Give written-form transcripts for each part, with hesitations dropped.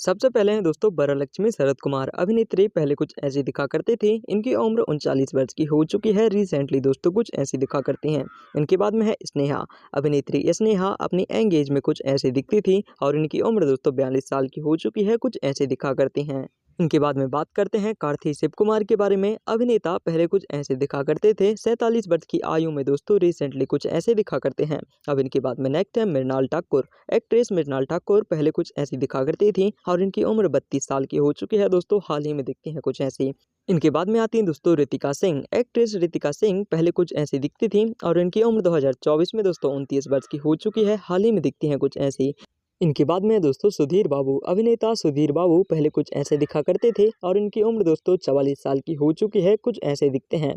सबसे पहले हैं दोस्तों वरलक्ष्मी शरद कुमार। अभिनेत्री पहले कुछ ऐसी दिखा करते थे। इनकी उम्र 39 वर्ष की हो चुकी है। रिसेंटली दोस्तों कुछ ऐसी दिखा करती हैं। इनके बाद में है स्नेहा। अभिनेत्री स्नेहा अपनी एंगेज में कुछ ऐसी दिखती थी और इनकी उम्र दोस्तों 42 साल की हो चुकी है। कुछ ऐसे दिखा करती हैं। इनके बाद में बात करते हैं कार्तिक शिव कुमार के बारे में। अभिनेता पहले कुछ ऐसे दिखा करते थे। 47 वर्ष की आयु में दोस्तों रिसेंटली कुछ ऐसे दिखा करते हैं। अब इनके बाद में नेक्स्ट है मृणाल ठाकुर। एक्ट्रेस मृणाल ठाकुर पहले कुछ ऐसी दिखा करती थी और इनकी उम्र 32 साल की हो चुकी है दोस्तों। हाल ही में दिखती हैं कुछ ऐसी। इनके बाद में आती हैं दोस्तों रितिका सिंह। एक्ट्रेस रितिका सिंह पहले कुछ ऐसी दिखती थी और इनकी उम्र 2024 में दोस्तों 29 वर्ष की हो चुकी है। हाल ही में दिखती हैं कुछ ऐसी। इनके बाद में दोस्तों सुधीर बाबू। अभिनेता सुधीर बाबू पहले कुछ ऐसे दिखा करते थे और इनकी उम्र दोस्तों 44 साल की हो चुकी है। कुछ ऐसे दिखते हैं।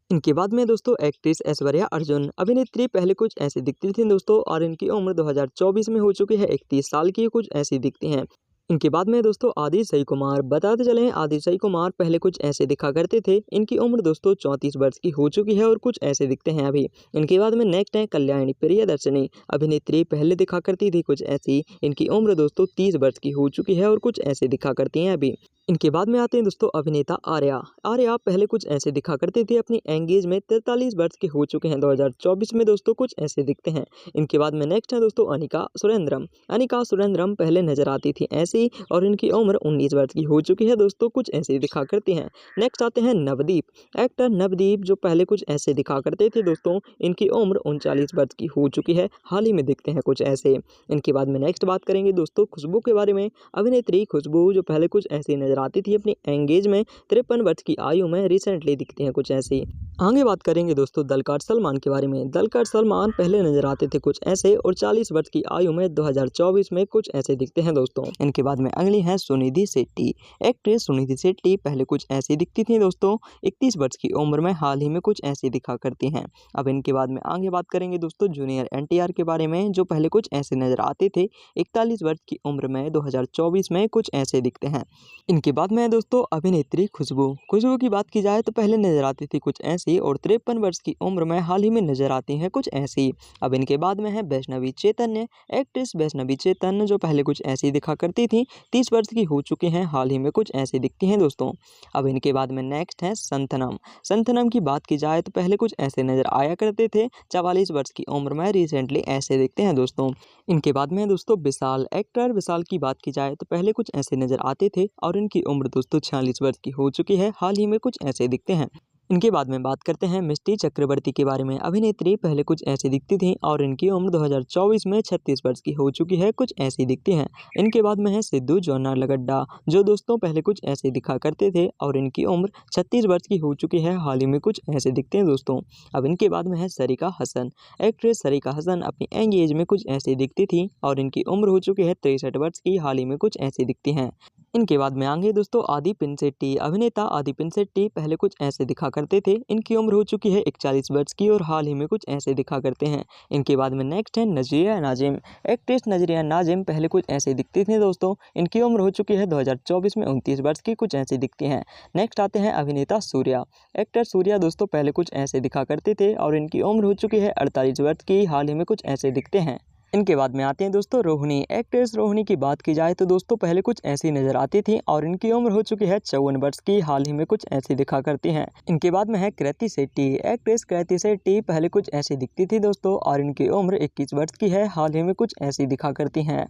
इनके बाद में दोस्तों एक्ट्रेस ऐश्वर्या अर्जुन। अभिनेत्री पहले कुछ ऐसी दिखती थी दोस्तों और इनकी उम्र 2024 में हो चुकी है 31 साल की। कुछ ऐसी दिखती हैं। इनके बाद में दोस्तों आदि सही कुमार। बताते चले आदि सही कुमार पहले कुछ ऐसे दिखा करते थे। इनकी उम्र दोस्तों 34 वर्ष की हो चुकी है और कुछ ऐसे दिखते हैं अभी। इनके बाद में नेक्स्ट है कल्याणी प्रियदर्शनी। अभिनेत्री पहले दिखा करती थी कुछ ऐसी। इनकी उम्र दोस्तों 30 वर्ष की हो चुकी है और कुछ ऐसे दिखा करती हैं अभी। इनके बाद में आते हैं दोस्तों अभिनेता आर्या। आर्या पहले कुछ ऐसे दिखा करते थे। अपनी एंगेज में 43 वर्ष के हो चुके हैं। 2024 में दोस्तों कुछ ऐसे दिखते हैं। इनके बाद में नेक्स्ट है दोस्तों अनिका सुरेंद्रम। अनिका सुरेंद्रम पहले नजर आती थी ऐसी और इनकी उम्र 19 वर्ष की हो चुकी है दोस्तों। कुछ ऐसे दिखा करती हैं। नेक्स्ट आते हैं नवदीप। एक्टर नवदीप जो पहले कुछ ऐसे दिखा करते थे दोस्तों। इनकी उम्र 39 वर्ष की हो चुकी है। हाल ही में दिखते हैं कुछ ऐसे। इनके बाद में नेक्स्ट बात करेंगे दोस्तों खुशबू के बारे में। अभिनेत्री खुशबू जो पहले कुछ ऐसी नजर आती थी अपनी एंगेज में 53 वर्ष की आयु में। रिसेंटली दिखती हैं कुछ ऐसी। आगे बात करेंगे दोस्तों दलकर सलमान के बारे में। दलकर सलमान पहले नजर आते थे कुछ ऐसे और 40 वर्ष की आयु में 2024 में कुछ ऐसे दिखते हैं दोस्तों। इनके बाद में अगली है सुनिधि शेट्टी। एक्ट्रेस सुनिधि शेट्टी पहले कुछ ऐसी दिखती थी दोस्तों। 31 वर्ष की उम्र में हाल ही में कुछ ऐसी दिखा करती हैं। अब इनके बाद में आगे बात करेंगे दोस्तों जूनियर एनटीआर के बारे में जो पहले कुछ ऐसे नजर आते थे। 41 वर्ष की उम्र में 2024 में कुछ ऐसे दिखते हैं। इनके बाद में दोस्तों अभिनेत्री खुशबू। खुशबू की बात की जाए तो पहले नजर आती थी कुछ ऐसी और 53 वर्ष की उम्र में हाल ही में नजर आती हैं कुछ ऐसी। अब इनके बाद में है वैष्णवी चैतन्य। एक्ट्रेस वैष्णवी चैतन्य जो पहले कुछ ऐसी दिखा करती थी। 30 वर्ष की हो चुकी हैं। हाल ही में कुछ ऐसी दिखती हैं दोस्तों। अब इनके बाद में नेक्स्ट है संथनम। संथनम की बात की जाए तो पहले कुछ ऐसे नजर आया करते थे। 44 वर्ष की उम्र में रिसेंटली ऐसे दिखते हैं दोस्तों। इनके बाद में दोस्तों विशाल। एक्टर विशाल की बात की जाए तो पहले कुछ ऐसे नजर आते थे और इनकी उम्र दोस्तों 46 वर्ष की हो चुकी है। हाल ही में कुछ ऐसे दिखते हैं। इनके बाद में बात करते हैं मिष्टी चक्रवर्ती के बारे में। अभिनेत्री पहले कुछ ऐसी दिखती थी और इनकी उम्र 2024 में 36 वर्ष की हो चुकी है। कुछ ऐसी दिखती हैं। इनके बाद में है सिद्धू जोनालगड्डा जो दोस्तों पहले कुछ ऐसे दिखा करते थे और इनकी उम्र 36 वर्ष की हो चुकी है। हाल ही में कुछ ऐसे दिखते हैं दोस्तों। अब इनके बाद में है सरिका हसन। एक्ट्रेस सरिका हसन अपनी यंग एज में कुछ ऐसी दिखती थी और इनकी उम्र हो चुकी है 63 वर्ष की। हाल ही में कुछ ऐसी दिखती हैं। इनके बाद में आगे दोस्तों आदि पिनसेट्टी। अभिनेता आदि पिनसेट्टी पहले कुछ ऐसे दिखा करते थे। इनकी उम्र हो चुकी है 41 वर्ष की और हाल ही में कुछ ऐसे दिखा करते हैं। इनके बाद में नेक्स्ट है नजरिया नाजिम। एक्ट्रेस नजरिया नाजिम पहले कुछ ऐसे दिखती थी दोस्तों। इनकी उम्र हो चुकी है 2024 में 29 वर्ष की। कुछ ऐसी दिखती हैं। नेक्स्ट आते हैं अभिनेता सूर्या। एक्टर सूर्या दोस्तों पहले कुछ ऐसे दिखा करते थे और इनकी उम्र हो चुकी है 48 वर्ष की। हाल ही में कुछ ऐसे दिखते हैं। इनके बाद में आते हैं दोस्तों रोहिणी। एक्ट्रेस रोहिणी की बात की जाए तो दोस्तों पहले कुछ ऐसी नजर आती थी और इनकी उम्र हो चुकी है 54 वर्ष की। हाल ही में कुछ ऐसी दिखा करती हैं। इनके बाद में है कृति शेट्टी। एक्ट्रेस कृति शेट्टी पहले कुछ ऐसी दिखती थी दोस्तों और इनकी उम्र 21 वर्ष की है। हाल ही में कुछ ऐसी दिखा करती हैं।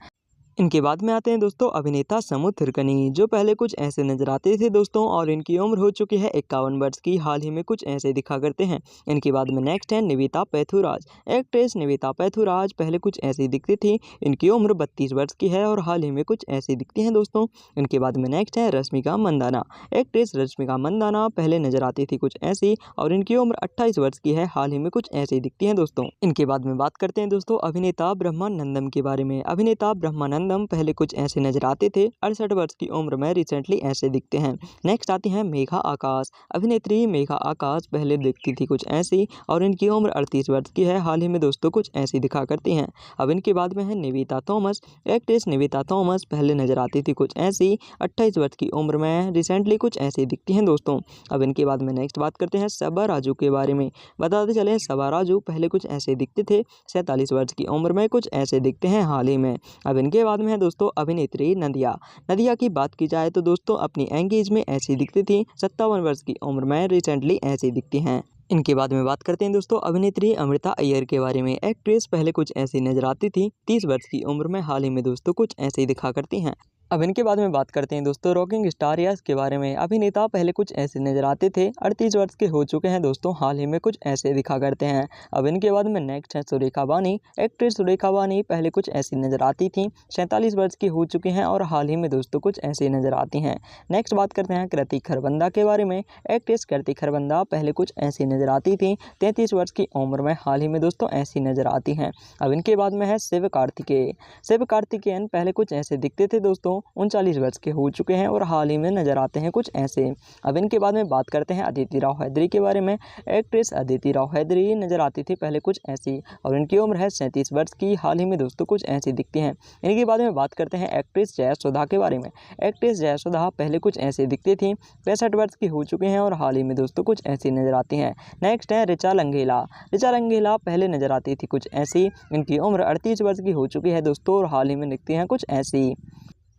इनके बाद में आते हैं दोस्तों अभिनेता समू थिरकनी जो पहले कुछ ऐसे नजर आते थे दोस्तों और इनकी उम्र हो चुकी है 51 वर्ष की। हाल ही में कुछ ऐसे दिखा करते हैं। इनके बाद में नेक्स्ट है निविता पैथुराज। एक्ट्रेस निविता पैथुराज पहले कुछ ऐसी दिखती थी। इनकी उम्र 32 वर्ष की है और हाल ही में कुछ ऐसी दिखती हैं दोस्तों। इनके बाद में नेक्स्ट है रश्मिका मंदाना। एक्ट्रेस रश्मिका मंदाना पहले नजर आती थी कुछ ऐसी और इनकी उम्र 28 वर्ष की है। हाल ही में कुछ ऐसी दिखती हैं दोस्तों। इनके बाद में बात करते हैं दोस्तों अभिनेता ब्रह्मानंदम के बारे में। अभिनेता ब्रह्मानंदम पहले कुछ ऐसे नजर आते थे। 68 वर्ष की उम्र में रिसेंटली ऐसे दिखते हैं। नेक्स्ट आती हैं मेघा आकाश। अभिनेत्री मेघा आकाश पहले दिखती थी कुछ ऐसी और इनकी उम्र 38 वर्ष की है। हाल ही में दोस्तों कुछ ऐसी दिखा करती हैं। अब इनके बाद में है Nivita Thomas. Actress Nivita Thomas पहले नजर आती थी कुछ ऐसी 28 वर्ष की उम्र में। रिसेंटली कुछ ऐसी दिखती हैं दोस्तों। अब इनके बाद में नेक्स्ट बात करते हैं सबा राजू के बारे में। बताते चले सबा राजू पहले कुछ ऐसे दिखते थे। 47 वर्ष की उम्र में कुछ ऐसे दिखते हैं हाल ही में। अब इनके बाद में है दोस्तों अभिनेत्री नदिया। नदिया की बात की जाए तो दोस्तों अपनी एंगेज में ऐसी दिखती थी, 57 वर्ष की उम्र में रिसेंटली ऐसी दिखती हैं। इनके बाद में बात करते हैं दोस्तों अभिनेत्री अमृता अय्यर के बारे में। एक्ट्रेस पहले कुछ ऐसी नजर आती थी, 30 वर्ष की उम्र में हाल ही में दोस्तों कुछ ऐसे ही दिखा करती हैं। अब इनके बाद में बात करते हैं दोस्तों रॉकिंग स्टार यश के बारे में। अभिनेता पहले कुछ ऐसे नजर आते थे, 38 वर्ष के हो चुके हैं दोस्तों, हाल ही में कुछ ऐसे दिखा करते हैं। अब इनके बाद में नेक्स्ट है सुरेखा बानी। एक्ट्रेस सुरेखा बानी पहले कुछ ऐसी नजर आती थी, 47 वर्ष की हो चुकी हैं और हाल ही में दोस्तों कुछ ऐसे नजर आती हैं। नेक्स्ट बात करते हैं कृति खरबंदा के बारे में। एक्ट्रेस कृति खरबंदा पहले कुछ ऐसी नजर आती थी, 33 वर्ष की उम्र में हाल ही में दोस्तों ऐसी नजर आती हैं। अब इनके बाद में है शिव कार्तिकेय। शिव कार्तिकेयन पहले कुछ ऐसे दिखते थे दोस्तों, 39 वर्ष के हो चुके हैं और हाल ही में नजर आते हैं कुछ ऐसे। अब इनके बाद में बात करते हैं अदिति राव हैदरी के बारे में। एक्ट्रेस अदिति राव हैदरी नजर आती थी पहले कुछ ऐसी और इनकी उम्र है 37 वर्ष की, हाल ही में दोस्तों कुछ ऐसी दिखती हैं। इनके बाद में बात करते हैं एक्ट्रेस जयसुधा के बारे में। एक्ट्रेस जयसुधा पहले कुछ ऐसे दिखती थी, 65 वर्ष की हो चुके हैं और हाल ही में दोस्तों कुछ ऐसी नजर आती हैं। नेक्स्ट है ऋचा लंगेला। ऋचा लंगेला पहले नजर आती थी कुछ ऐसी, इनकी उम्र 38 वर्ष की हो चुकी है दोस्तों और हाल ही में दिखती हैं कुछ ऐसी।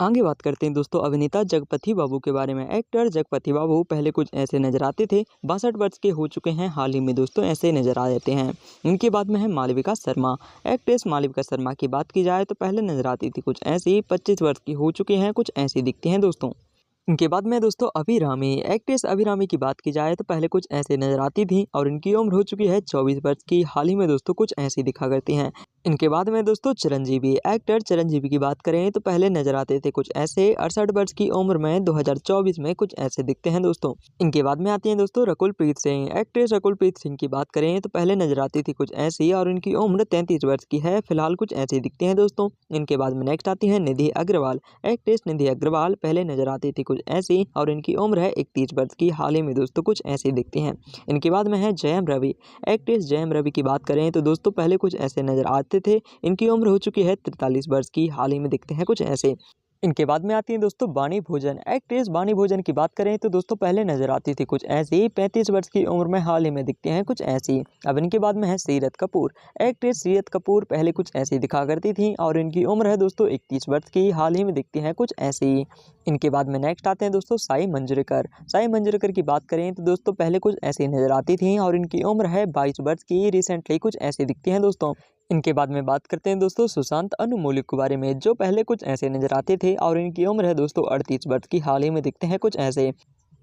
आगे बात करते हैं दोस्तों अभिनेता जगपति बाबू के बारे में। एक्टर जगपति बाबू पहले कुछ ऐसे नजर आते थे, 62 वर्ष के हो चुके हैं, हाल ही में दोस्तों ऐसे नजर आ जाते हैं। इनके बाद में है मालविका शर्मा। एक्ट्रेस मालविका शर्मा की बात की जाए तो पहले नजर आती थी कुछ ऐसी, 25 वर्ष की हो चुकी हैं, कुछ ऐसी दिखती हैं दोस्तों। इनके बाद में दोस्तों अभिरामी। एक्ट्रेस अभिरामी की बात की जाए तो पहले कुछ ऐसे नजर आती थी और इनकी उम्र हो चुकी है 24 वर्ष की, हाल ही में दोस्तों कुछ ऐसी दिखा करती हैं। इनके बाद में दोस्तों चिरंजीवी। एक्टर चिरंजीवी की बात करें तो पहले नजर आते थे कुछ ऐसे, 68 वर्ष की उम्र में 2024 में कुछ ऐसे दिखते हैं दोस्तों। इनके बाद में आती हैं दोस्तों रकुलप्रीत सिंह। एक्ट्रेस रकुलप्रीत सिंह की बात करें तो पहले नजर आती थी कुछ ऐसी और इनकी उम्र 33 वर्ष की है, फिलहाल कुछ ऐसे दिखते हैं दोस्तों। इनके बाद में नेक्स्ट आती है निधि अग्रवाल। एक्ट्रेस निधि अग्रवाल पहले नजर आती थी कुछ ऐसी और इनकी उम्र है 31 वर्ष की, हाल ही में दोस्तों कुछ ऐसे दिखती हैं। इनके बाद में है जयम रवि। एक्ट्रेस जयम रवि की बात करें तो दोस्तों पहले कुछ ऐसे नजर आते थे, इनकी उम्र हो चुकी है 43 वर्ष की, हाल ही में दिखते हैं कुछ ऐसे। इनके बाद में आती है दोस्तों बानी भोजन। एक्ट्रेस बानी भोजन की बात करें तो दोस्तों पहले नजर आती थी कुछ ऐसी, 35 वर्ष की उम्र में हाल ही में दिखती हैं कुछ ऐसी। अब इनके बाद में है सीरत कपूर। एक्ट्रेस सीरत कपूर पहले कुछ ऐसी दिखा करती थी और इनकी उम्र है दोस्तों 31 वर्ष की, हाल ही में दिखती हैं कुछ ऐसी। इनके बाद में नेक्स्ट आते हैं दोस्तों साई मंजरेकर। साई मंजरेकर की बात करें तो दोस्तों पहले कुछ ऐसी नजर आती थी और इनकी उम्र है 22 वर्ष की, रिसेंटली कुछ ऐसी दिखती हैं दोस्तों। इनके बाद में बात करते हैं दोस्तों सुशांत अनुमोलिक के बारे में, जो पहले कुछ ऐसे नजर आते थे और इनकी उम्र है दोस्तों 38 वर्ष की, हाल ही में दिखते हैं कुछ ऐसे।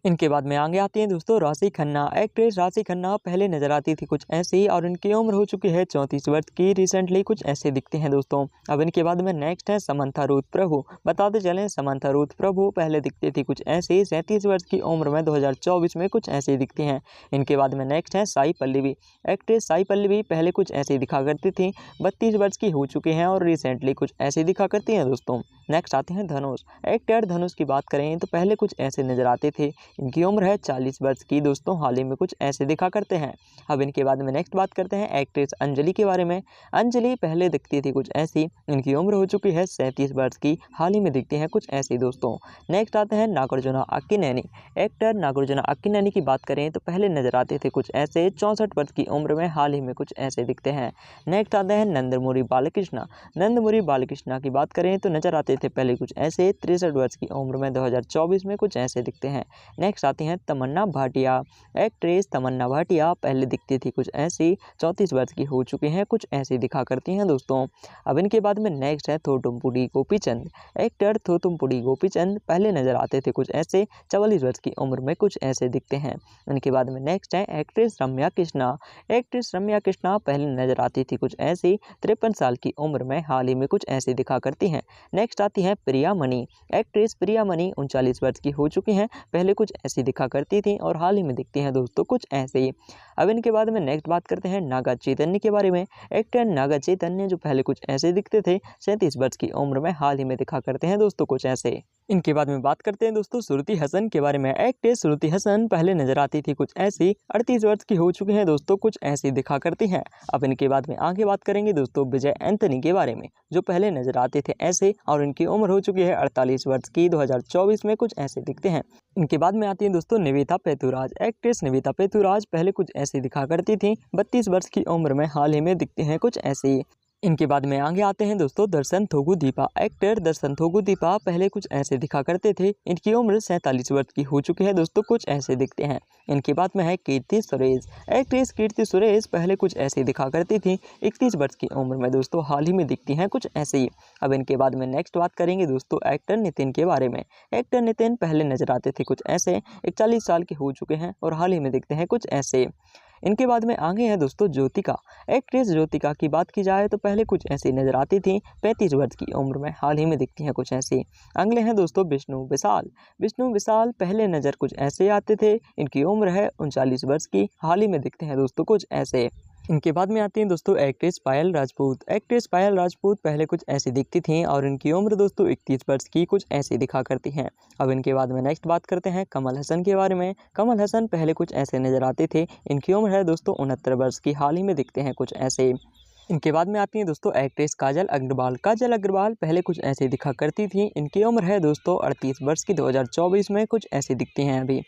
इनके बाद में आगे आती हैं दोस्तों राशि खन्ना। एक्ट्रेस राशि खन्ना पहले नजर आती थी कुछ ऐसी और इनकी उम्र हो चुकी है 34 वर्ष की, रिसेंटली कुछ ऐसे दिखते हैं दोस्तों। अब इनके बाद में नेक्स्ट है समंथा रूथ प्रभु। बताते चलें समंथा रूथ प्रभु पहले दिखती थी कुछ ऐसे, 37 वर्ष की उम्र में 2024 में कुछ ऐसे दिखती हैं। इनके बाद में नेक्स्ट है साई पल्लवी। एक्ट्रेस साई पल्लवी पहले कुछ ऐसे दिखा करती थी, 32 वर्ष की हो चुकी हैं और रिसेंटली कुछ ऐसे दिखा करती हैं दोस्तों। नेक्स्ट आते हैं धनुष। एक्टर धनुष की बात करें तो पहले कुछ ऐसे नजर आते थे, इनकी उम्र है 40 वर्ष की दोस्तों, हाल ही में कुछ ऐसे दिखा करते हैं। अब इनके बाद में नेक्स्ट बात करते हैं एक्ट्रेस अंजलि के बारे में। अंजलि पहले दिखती थी कुछ ऐसी, इनकी उम्र हो चुकी है 37 वर्ष की, हाल ही में दिखती हैं कुछ ऐसी दोस्तों। नेक्स्ट आते हैं नागार्जुन अक्किनेनी। एक्टर नागार्जुन अक्किनेनी की बात करें तो पहले नजर आते थे कुछ ऐसे, 64 वर्ष की उम्र में हाल ही में कुछ ऐसे दिखते हैं। नेक्स्ट आते हैं नंदमुरी बालकृष्ण। नंदमुरी बालकृष्ण की बात करें तो नजर आते थे पहले कुछ ऐसे, 63 वर्ष की उम्र में 2024 में कुछ ऐसे दिखते हैं। नेक्स्ट आती हैं तमन्ना भाटिया। एक्ट्रेस तमन्ना भाटिया पहले दिखती थी कुछ ऐसी, 34 वर्ष की हो चुकी हैं, कुछ ऐसे दिखा करती हैं दोस्तों। अब इनके बाद में नेक्स्ट है थोतुमपुडी गोपीचंद। एक्टर थोतुमपुडी गोपीचंद पहले नजर आते थे कुछ ऐसे, 44 वर्ष की उम्र में कुछ ऐसे दिखते हैं। इनके बाद में नेक्स्ट है एक्ट्रेस रम्या कृष्णा। एक्ट्रेस रम्या कृष्णा पहले नजर आती थी कुछ ऐसी, 53 साल की उम्र में हाल ही में कुछ ऐसे दिखा करती हैं। नेक्स्ट आती है प्रिया मनी। एक्ट्रेस प्रिया मनी 39 वर्ष की हो चुकी हैं, पहले कुछ ऐसी दिखा करती थी और हाल ही में दिखती हैं दोस्तों कुछ ऐसे ही। अब इनके बाद में नेक्स्ट बात करते हैं नागा चैतन्य के बारे में। एक्टर नागा चैतन्य जो पहले कुछ ऐसे दिखते थे, 37 वर्ष की उम्र में हाल ही में दिखा करते हैं दोस्तों कुछ ऐसे। इनके बाद में बात करते हैं दोस्तों श्रुति हसन के बारे में। एक्ट्रेस श्रुति हसन पहले नजर आती थी कुछ ऐसी, 38 वर्ष की हो चुकी हैं दोस्तों, कुछ ऐसी दिखा करती हैं। अब इनके बाद में आगे बात करेंगे दोस्तों विजय एंथनी के बारे में, जो पहले नजर आते थे ऐसे और इनकी उम्र हो चुकी है 48 वर्ष की, 2024 में कुछ ऐसे दिखते हैं। इनके बाद में आती है दोस्तों निवेता पेतुराज। एक्ट्रेस निवेता पेतुराज पहले कुछ ऐसी दिखा करती थी, 32 वर्ष की उम्र में हाल ही में दिखती हैं कुछ ऐसे ही। इनके बाद में आगे आते हैं दोस्तों दर्शन थोगुदीपा। एक्टर दर्शन थोगुदीपा पहले कुछ ऐसे दिखा करते थे। इनकी उम्र 47 वर्ष की हो चुकी है दोस्तों, कुछ ऐसे दिखते हैं। इनके बाद में है कीर्ति सुरेश। एक्ट्रेस कीर्ति सुरेश पहले कुछ ऐसे दिखा करती थी। 31 वर्ष की उम्र में दोस्तों हाल ही में दिखती हैं कुछ ऐसे ही। अब इनके बाद में नेक्स्ट बात करेंगे दोस्तों एक्टर नितिन के बारे में। एक्टर नितिन पहले नजर आते थे कुछ ऐसे, 41 साल के हो चुके हैं और हाल ही में दिखते हैं कुछ ऐसे। इनके बाद में आगे है दोस्तों ज्योतिका। एक्ट्रेस ज्योतिका की बात की जाए तो पहले कुछ ऐसी नजर आती थी। 35 वर्ष की उम्र में हाल ही में दिखती हैं कुछ ऐसी। अगले हैं दोस्तों विष्णु विशाल। विष्णु विशाल पहले नज़र कुछ ऐसे आते थे। इनकी उम्र है 39 वर्ष की, हाल ही में दिखते हैं दोस्तों कुछ ऐसे। इनके बाद में आती हैं दोस्तों एक्ट्रेस पायल राजपूत। एक्ट्रेस पायल राजपूत पहले कुछ ऐसी दिखती थीं और इनकी उम्र दोस्तों 31 वर्ष की कुछ ऐसी दिखा करती हैं। अब इनके बाद में नेक्स्ट बात करते हैं कमल हसन के बारे में। कमल हसन पहले कुछ ऐसे नज़र आते थे। इनकी उम्र है दोस्तों 69 वर्ष की, हाल ही में दिखते हैं कुछ ऐसे। इनके बाद में आती हैं दोस्तों एक्ट्रेस काजल अग्रवाल। काजल अग्रवाल पहले कुछ ऐसे दिखा करती थी। इनकी उम्र है दोस्तों 38 वर्ष की, 2024 में कुछ ऐसी दिखती हैं अभी।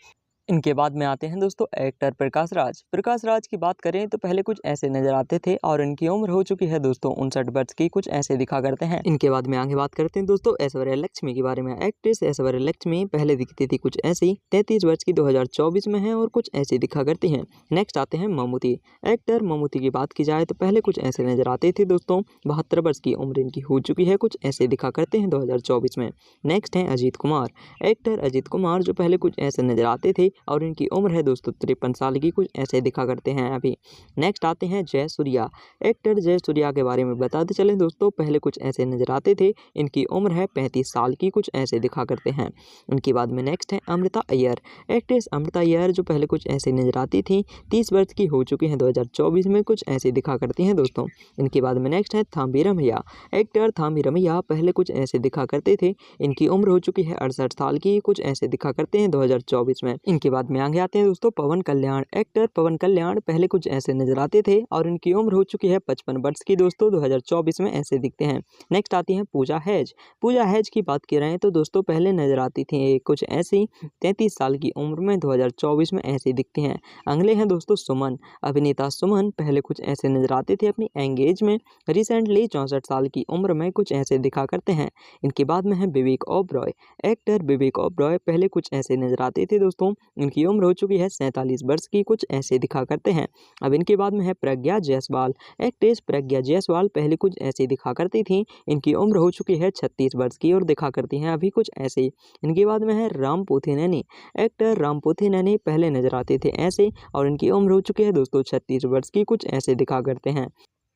इनके बाद में आते हैं दोस्तों एक्टर प्रकाश राज। प्रकाश राज की बात करें तो पहले कुछ ऐसे नजर आते थे और इनकी उम्र हो चुकी है दोस्तों 59 वर्ष की, कुछ ऐसे दिखा करते हैं। इनके बाद में आगे बात करते हैं दोस्तों ऐश्वर्या लक्ष्मी के बारे में। एक्ट्रेस ऐश्वर्या लक्ष्मी पहले दिखती थी कुछ ऐसी, 33 वर्ष की, 2024 में है और कुछ ऐसी दिखा करती हैं। नेक्स्ट आते हैं ममूटी। एक्टर ममूटी की बात की जाए तो पहले कुछ ऐसे नजर आते थे दोस्तों। 72 वर्ष की उम्र इनकी हो चुकी है, कुछ ऐसे दिखा करते हैं 2024 में। नेक्स्ट है अजीत कुमार। एक्टर अजीत कुमार जो पहले कुछ ऐसे नजर आते थे और इनकी उम्र है दोस्तों 53 साल की, कुछ ऐसे दिखा करते हैं अभी। नेक्स्ट आते हैं जय सूर्या। एक्टर जय सूर्या के बारे में बताते चलें दोस्तों, पहले कुछ ऐसे नजर आते थे। इनकी उम्र है 35 साल की, कुछ ऐसे दिखा करते हैं। इनके बाद में नेक्स्ट है अमृता अय्यर। एक्ट्रेस अमृता अय्यर जो पहले कुछ ऐसे नजर आती थी, 30 वर्ष की हो चुकी हैं, 2024 में कुछ ऐसे दिखा करती हैं दोस्तों। इनके बाद में नेक्स्ट है थांबी रमैया। एक्टर थांबी रमैया पहले कुछ ऐसे दिखा करते थे। इनकी उम्र हो चुकी है 68 साल की, कुछ ऐसे दिखा करते हैं 2024 में। इनके बाद में आगे आते हैं दोस्तों पवन कल्याण। एक्टर पवन कल्याण पहले कुछ ऐसे नजर आते थे और इनकी उम्र हो चुकी है 55 वर्ष की दोस्तों, 2024 में ऐसे दिखते हैं। नेक्स्ट आती हैं पूजा हैज। पूजा हैज की बात की रहे तो दोस्तों पहले नजर आती थी कुछ ऐसी, 33 साल की उम्र में, 2024 में ऐसे दिखती हैं। अगले हैं दोस्तों सुमन। अभिनेता सुमन पहले कुछ ऐसे नजर आते थे अपनी एंगेज में, रिसेंटली 64 साल की उम्र में कुछ ऐसे दिखा करते हैं। इनके बाद में है विवेक ओबरॉय। एक्टर विवेक ओबरॉय पहले कुछ ऐसे नजर आते थे दोस्तों। इनकी उम्र हो चुकी है 47 वर्ष की, कुछ ऐसे दिखा करते हैं। अब इनके बाद में है प्रज्ञा जायसवाल। एक्ट्रेस प्रज्ञा जायसवाल पहले कुछ ऐसे दिखा करती थी। इनकी उम्र हो चुकी है 36 वर्ष की और दिखा करती हैं अभी कुछ ऐसे। इनके बाद में है राम पोथीनैनी। एक्टर राम पोथीनैनी पहले नजर आते थे ऐसे और इनकी उम्र हो चुकी है दोस्तों 36 वर्ष की, कुछ ऐसे दिखा करते हैं।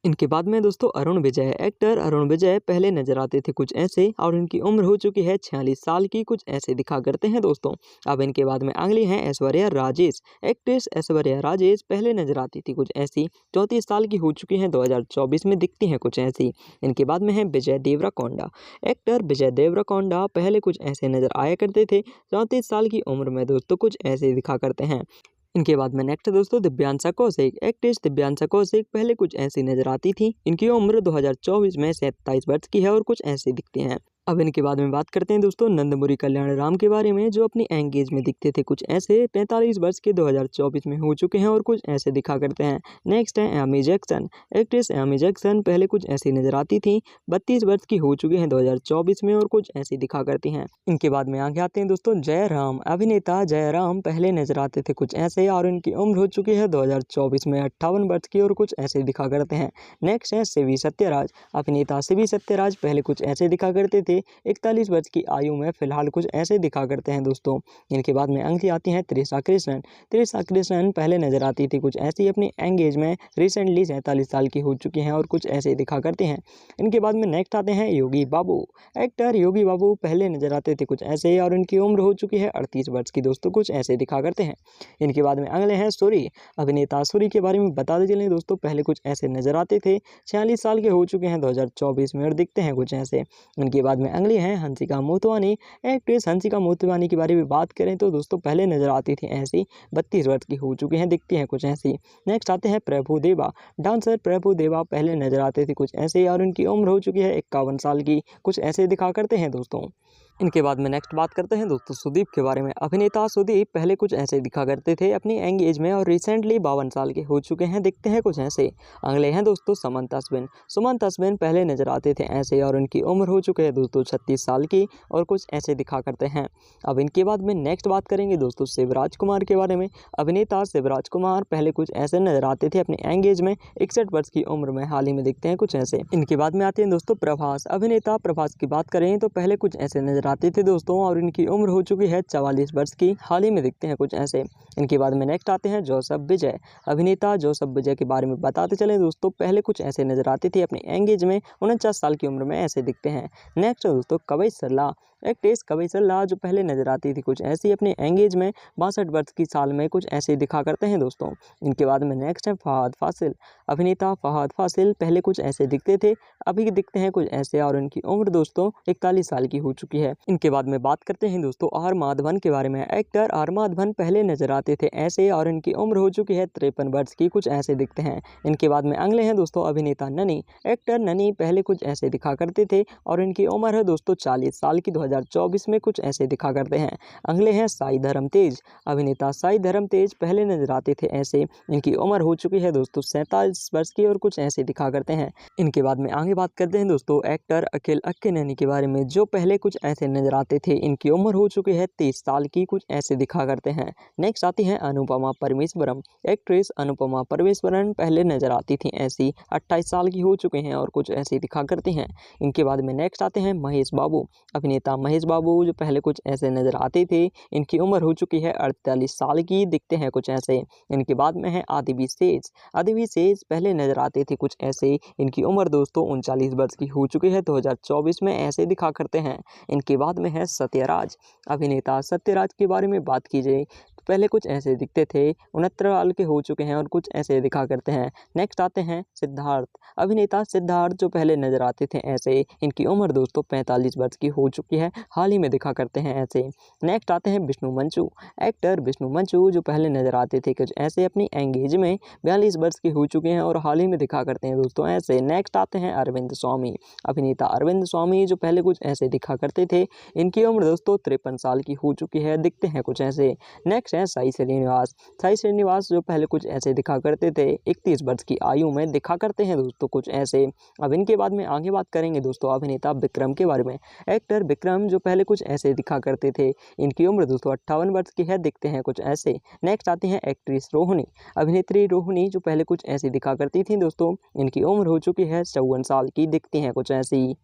इनके बाद में दोस्तों अरुण विजय। एक्टर अरुण विजय पहले नजर आते थे कुछ ऐसे और इनकी उम्र हो चुकी है 46 साल की, कुछ ऐसे दिखा करते हैं दोस्तों। अब इनके बाद में अगली हैं ऐश्वर्या राजेश। एक्ट्रेस ऐश्वर्या राजेश पहले नजर आती थी कुछ ऐसी, 34 साल की हो चुकी हैं, 2024 में दिखती हैं कुछ ऐसी। इनके बाद में है विजय देवराकोंडा। एक्टर विजय देवराकोंडा पहले कुछ ऐसे नजर आया करते थे, 34 साल की उम्र में दोस्तों, कुछ ऐसे दिखा करते हैं। इनके बाद में नेक्स्ट दोस्तों दिव्यांशा कौशिक। एक्ट्रेस दिव्यांशा कौशिक पहले कुछ ऐसी नजर आती थी। इनकी उम्र 2024 में 27 वर्ष की है और कुछ ऐसी दिखती हैं। अब इनके बाद में बात करते हैं दोस्तों नंदमुरी कल्याण राम के बारे में, जो अपनी एंगेज में दिखते थे कुछ ऐसे, 45 वर्ष के, 2024 में हो चुके हैं और कुछ ऐसे दिखा करते हैं। नेक्स्ट है Amy Jackson. Actress Amy Jackson पहले कुछ ऐसी नजर आती थी, 32 वर्ष की हो चुकी हैं 2024 में और कुछ ऐसी दिखा करती हैं। इनके बाद में आगे आते हैं दोस्तों जयराम। अभिनेता जयराम पहले नजर आते थे कुछ ऐसे और इनकी उम्र हो चुकी है 2024 में 58 वर्ष की और कुछ ऐसे दिखा करते हैं। नेक्स्ट है शिवी सत्यराज। अभिनेता शिवी सत्यराज पहले कुछ ऐसे दिखा करते थे, 41 वर्ष की आयु में फिलहाल कुछ ऐसे दिखा करते हैं दोस्तों। इनके बाद में अगली आती हैं त्रिशा कृष्णन। त्रिशा कृष्णन पहले नजर आती थी कुछ ऐसी अपनी एंगेज में, रिसेंटली 47 साल की हो चुकी हैं और कुछ ऐसे दिखा करते हैं। इनके बाद में नेक्स्ट आते हैं योगी बाबू। एक्टर योगी बाबू पहले नजर आते थे कुछ ऐसे और इनकी उम्र हो चुकी है 38 वर्ष की दोस्तों, कुछ ऐसे दिखा करते हैं। इनके बाद में अगले हैं सूरी। अभिनेता सूरी के बारे में बताते चलें दोस्तों, पहले कुछ ऐसे नजर आते थे, 46 साल के हो चुके हैं 2024 में और दिखते हैं कुछ ऐसे। इनके बाद में अगली हैं हंसिका मोटवानी। एक्ट्रेस हंसिका मोटवानी के बारे में बात करें तो दोस्तों पहले नजर आती थी ऐसी, 32 वर्ष की हो चुकी हैं, दिखती हैं कुछ ऐसी। नेक्स्ट आते हैं प्रभु देवा। डांसर प्रभु देवा पहले नजर आते थे कुछ ऐसे और इनकी उम्र हो चुकी है 51 साल की, कुछ ऐसे दिखा करते हैं दोस्तों। इनके बाद में नेक्स्ट बात करते हैं दोस्तों सुदीप के बारे में। अभिनेता सुदीप पहले कुछ ऐसे दिखा करते थे अपनी यंग एज में और रिसेंटली 52 साल के हो चुके हैं, दिखते हैं कुछ ऐसे। अगले हैं दोस्तों समंत अश्विन। सुमंत अश्विन पहले नजर आते थे ऐसे और उनकी उम्र हो चुकी है दोस्तों 36 साल की और कुछ ऐसे दिखा करते हैं। अब इनके बाद में नेक्स्ट बात करेंगे दोस्तों शिवराज कुमार के बारे में। अभिनेता शिवराज कुमार पहले कुछ ऐसे नजर आते थे अपनी यंग एज में 61 वर्ष की उम्र में, हाल ही में दिखते हैं कुछ ऐसे। इनके बाद में आते हैं दोस्तों प्रभास। अभिनेता प्रभास की बात करें तो पहले कुछ ऐसे नजर आते थे दोस्तों और इनकी उम्र हो चुकी है 44 वर्ष की, हाल ही में दिखते हैं कुछ ऐसे। इनके बाद में नेक्स्ट आते हैं जोसेफ विजय। अभिनेता जोसेफ विजय के बारे में बताते चले दोस्तों, पहले कुछ ऐसे नजर आते थे अपनी यंग एज में 49 साल की उम्र में, ऐसे दिखते हैं। नेक्स्ट दोस्तों कवि सरला। एक्ट्रेस कवि सरला जो पहले नजर आती थी कुछ ऐसी अपनी यंग एज में 62 वर्ष की साल में, कुछ ऐसे दिखा करते हैं दोस्तों। इनके बाद में नेक्स्ट है फहद फासिल। अभिनेता फहद फासिल पहले कुछ ऐसे दिखते थे, अभी दिखते हैं कुछ ऐसे और इनकी उम्र दोस्तों 41 साल की हो चुकी है। इनके बाद में बात करते हैं दोस्तों आर माधवन के बारे में। एक्टर आर माधवन पहले नजर आते थे ऐसे और इनकी उम्र हो चुकी है 53 वर्ष की, कुछ ऐसे दिखते हैं। इनके बाद में अगले हैं दोस्तों अभिनेता ननी। एक्टर ननी पहले कुछ ऐसे दिखा करते थे और इनकी उम्र है दोस्तों 40 साल की, 2024 में कुछ ऐसे दिखा करते हैं। अगले हैं साई धर्म तेज। अभिनेता साई धर्म तेज पहले नजर आते थे ऐसे, इनकी उम्र हो चुकी है दोस्तों 47 वर्ष की और कुछ ऐसे दिखा करते हैं। इनके बाद में आगे बात करते हैं दोस्तों एक्टर अखिल अक्किनेनी के बारे में, जो पहले कुछ ऐसे नजर आते थे, इनकी उम्र हो चुकी है 30 साल की, कुछ ऐसे दिखा करते हैं। नेक्स्ट आती है अनुपमा परमेश्वरन। एक्ट्रेस अनुपमा परमेश्वरन पहले नजर आती थी ऐसी, 28 साल की हो चुके हैं और कुछ ऐसे दिखा करती हैं। इनके बाद में नेक्स्ट आते हैं महेश बाबू। अभिनेता महेश बाबू जो पहले कुछ ऐसे नजर आते थे, इनकी उम्र हो चुकी है 48 साल की, दिखते हैं कुछ ऐसे। इनके बाद में है आदिवी सेज। आदिवी सेज पहले नजर आते थे कुछ ऐसे, इनकी उम्र दोस्तों 39 वर्ष की हो चुकी है, 2024 में ऐसे दिखा करते हैं। इनके बाद में है सत्यराज। अभिनेता सत्यराज के बारे में बात की जाए तो पहले कुछ ऐसे दिखते थे, 69 साल के हो चुके हैं और कुछ ऐसे दिखा करते हैं। नेक्स्ट आते हैं सिद्धार्थ। अभिनेता सिद्धार्थ जो पहले नजर आते थे ऐसे, इनकी उम्र दोस्तों 45 वर्ष की हो चुकी है, हाल ही में दिखा करते हैं ऐसे। नेक्स्ट आते हैं विष्णु मंचू। एक्टर विष्णु मंचू जो पहले नजर आते थे कुछ ऐसे अपनी एंगेज में 42 वर्ष की हो चुके हैं और हाल ही में दिखा करते हैं दोस्तों ऐसे। नेक्स्ट आते हैं अरविंद स्वामी। अभिनेता अरविंद स्वामी जो पहले कुछ ऐसे दिखा करते थे, इनकी उम्र दोस्तों 53 साल की हो चुकी है, दिखते हैं कुछ ऐसे। नेक्स्ट है साई श्रीनिवास। साई श्रीनिवास जो पहले कुछ ऐसे दिखा करते थे, 31 वर्ष की आयु में दिखा करते हैं दोस्तों कुछ ऐसे। अब इनके बाद में आगे बात करेंगे दोस्तों अभिनेता विक्रम के बारे में। एक्टर विक्रम जो पहले कुछ ऐसे दिखा करते थे, इनकी उम्र दोस्तों 58 वर्ष की है, दिखते हैं कुछ ऐसे। नेक्स्ट आती हैं एक्ट्रेस रोहिणी। अभिनेत्री रोहिणी जो पहले कुछ ऐसे दिखा करती थी दोस्तों, इनकी उम्र हो चुकी है 54 साल की, दिखती हैं कुछ ऐसी।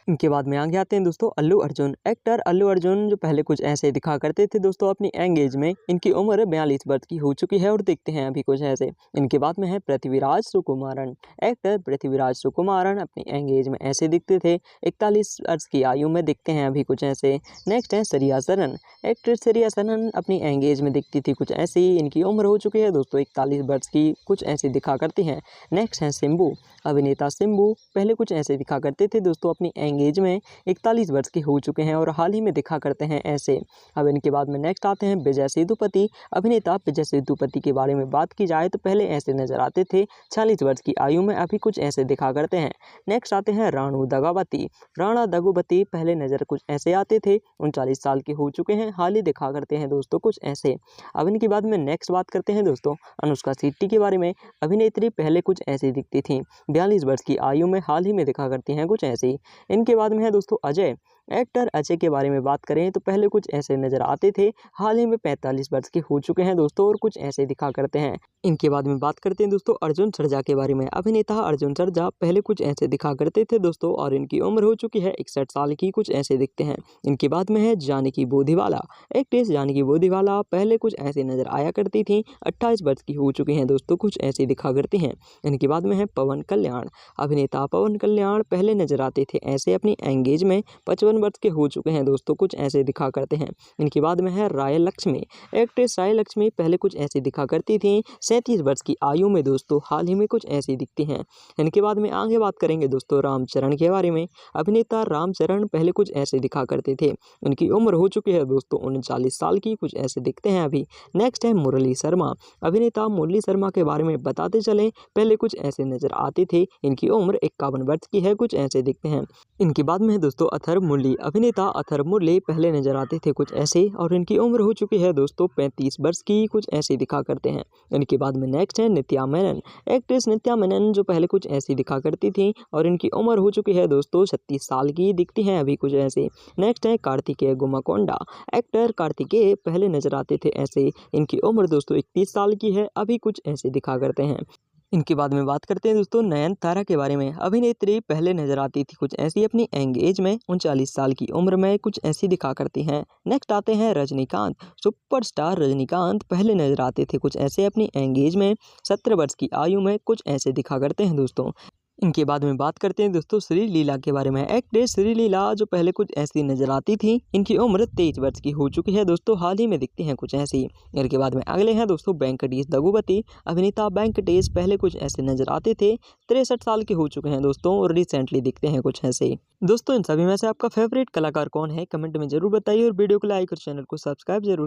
इनके बाद में आगे आते हैं दोस्तों अल्लू अर्जुन। एक्टर अल्लू अर्जुन जो पहले कुछ ऐसे दिखा करते थे दोस्तों अपनी यंग एज में, इनकी उम्र 42 वर्ष की हो चुकी है और दिखते हैं अभी कुछ ऐसे। इनके बाद में है पृथ्वीराज सुकुमारन। एक्टर पृथ्वीराज सुकुमारन अपनी यंग एज में ऐसे दिखते थे, 41 वर्ष की आयु में, दिखते हैं अभी कुछ ऐसे। नेक्स्ट है श्रेया सरन। एक्ट्रेस श्रेया सरन अपनी यंग एज में दिखती थी कुछ ऐसी, इनकी उम्र हो चुकी है दोस्तों 41 वर्ष की, कुछ ऐसे दिखा करती हैं। नेक्स्ट है सिम्बू। अभिनेता सिम्बू पहले कुछ ऐसे दिखा करते थे दोस्तों अपनी एज में 41 वर्ष के हो चुके हैं और हाल ही में दिखा करते हैं ऐसे। अब इनके बाद में नेक्स्ट आते हैं विजय सेतुपति। अभिनेता विजय सेतुपति के बारे में बात की जाए तो पहले ऐसे नजर आते थे 46 वर्ष की आयु में, अभी कुछ ऐसे दिखा करते हैं। नेक्स्ट आते हैं राणू दगावती। राणा दगुवती पहले नजर कुछ ऐसे आते थे, 39 साल के हो चुके हैं, हाल ही दिखा करते हैं दोस्तों कुछ ऐसे। अब इनके बाद में नेक्स्ट बात करते हैं दोस्तों अनुष्का शेट्टी के बारे में। अभिनेत्री पहले कुछ ऐसे दिखती थी, 42 वर्ष की आयु में, हाल ही में दिखा करती हैं कुछ ऐसे। इनके बाद में है दोस्तों अजय। एक्टर अजय के बारे में बात करें तो पहले कुछ ऐसे नजर आते थे, हाल ही में 45 वर्ष के हो चुके हैं दोस्तों और कुछ ऐसे दिखा करते हैं। इनके बाद में बात करते हैं दोस्तों अर्जुन सरजा के बारे में। अभिनेता अर्जुन सरजा पहले कुछ ऐसे दिखा करते थे दोस्तों और इनकी उम्र हो चुकी है 61 साल की, कुछ ऐसे दिखते हैं। इनके बाद में है जानकी बोधीवाला। एक्ट्रेस जानकी बोधीवाला पहले कुछ ऐसे नजर आया करती थी, 28 वर्ष की हो चुकी हैं दोस्तों, कुछ ऐसे दिखा करती हैं। इनके बाद में है पवन कल्याण। अभिनेता पवन कल्याण पहले नजर आते थे ऐसे अपनी एंगेज में 55 वर्ष के हो चुके हैं दोस्तों, कुछ ऐसे दिखा करते हैं। इनके बाद में है राय लक्ष्मी। एक्ट्रेस राय लक्ष्मी पहले कुछ ऐसे दिखा करती थी, 37 वर्ष की आयु में दोस्तों, हाल ही में कुछ ऐसी दिखती हैं। इनके बाद में आगे बात करेंगे दोस्तों रामचरण के बारे में। अभिनेता रामचरण पहले कुछ ऐसे दिखा करते थे, उनकी उम्र हो चुकी है दोस्तों 39 साल की, कुछ ऐसे दिखते हैं अभी। नेक्स्ट है मुरली शर्मा। अभिनेता मुरली शर्मा के बारे में बताते चले, पहले कुछ ऐसे नजर आते थे, इनकी उम्र 51 वर्ष की है, कुछ ऐसे दिखते हैं। इनके बाद में है दोस्तों अथर्व मुरली कॉमेडी अभिनेता अथर्व मुरली पहले नजर आते थे कुछ ऐसे और इनकी उम्र हो चुकी है दोस्तों 35 वर्ष की, कुछ ऐसे दिखा करते हैं। इनके बाद में नेक्स्ट है नित्या मेनन। एक्ट्रेस नित्या मेनन जो पहले कुछ ऐसी दिखा करती थी और इनकी उम्र हो चुकी है दोस्तों 36 साल की, दिखती हैं अभी कुछ ऐसे। नेक्स्ट है कार्तिकेय गुमाकोंडा। एक्टर कार्तिकेय पहले नजर आते थे ऐसे, इनकी उम्र दोस्तों 31 साल की है, अभी कुछ ऐसे दिखा करते हैं। इनके बाद में बात करते हैं दोस्तों नयनतारा के बारे में। अभिनेत्री पहले नजर आती थी कुछ ऐसी अपनी यंग एज में, 39 साल की उम्र में, कुछ ऐसी दिखा करती हैं। नेक्स्ट आते हैं रजनीकांत। सुपरस्टार रजनीकांत पहले नजर आते थे कुछ ऐसे अपनी यंग एज में, 17 वर्ष की आयु में, कुछ ऐसे दिखा करते हैं दोस्तों। इनके बाद में बात करते हैं दोस्तों श्री लीला के बारे में। एक्ट्रेस श्री लीला जो पहले कुछ ऐसी नजर आती थी, इनकी उम्र 23 वर्ष की हो चुकी है दोस्तों, हाल ही में दिखती हैं कुछ ऐसी। इनके बाद में अगले हैं दोस्तों वेंकटेश दगुपति। अभिनेता वेंकटेश पहले कुछ ऐसे नजर आते थे, 63 साल के हो चुके हैं दोस्तों और रिसेंटली दिखते हैं कुछ ऐसे। दोस्तों इन सभी में से आपका फेवरेट कलाकार कौन है, कमेंट में जरूर बताइए और वीडियो को लाइक और चैनल को सब्सक्राइब जरूर